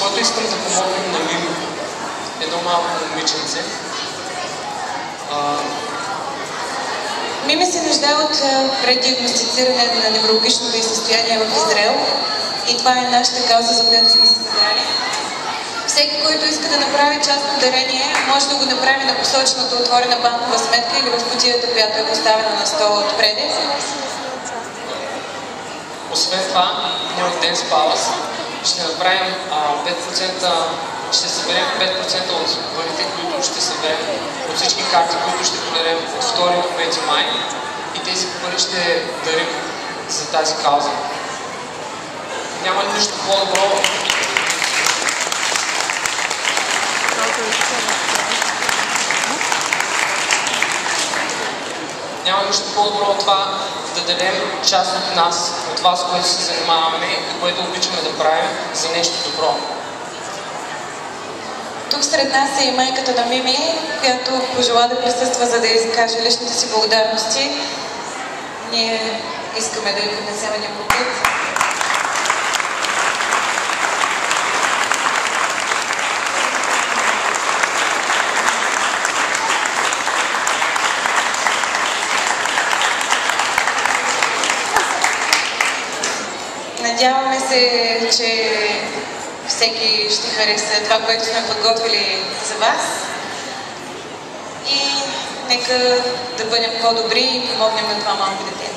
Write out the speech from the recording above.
защото искам да помогнем на Мими, едно малко момиченце. Мими се нуждае от преддиагностициране на неврологичното ѝ състояние в Израел и това е нашата кауза, за която сме се събрали. Всеки, който иска да направи частно дарение, може да го направи на посочената отворена банкова сметка или в кутията, която е поставена на стола отпреде. Освен това, ние от Dance Palace ще направим 5%, ще съберем 5% от парите, които ще съберем от всички карти, които ще подарим от 2 до 5 май и тези пари ще дарим за тази кауза. Няма нищо по-добро. Няма нищо по-добро от това да дадем част от нас, от вас, което се занимаваме и което обичаме да правим за нещо добро. Тук сред нас е и майката на Мими, която пожела да присъства, за да изкаже личните си благодарности. Ние искаме да ѝ поднесем един букет. Надяваме се, че всеки ще хареса това, което сме подготвили за вас. И нека да бъдем по-добри и помогнем на това малко дете.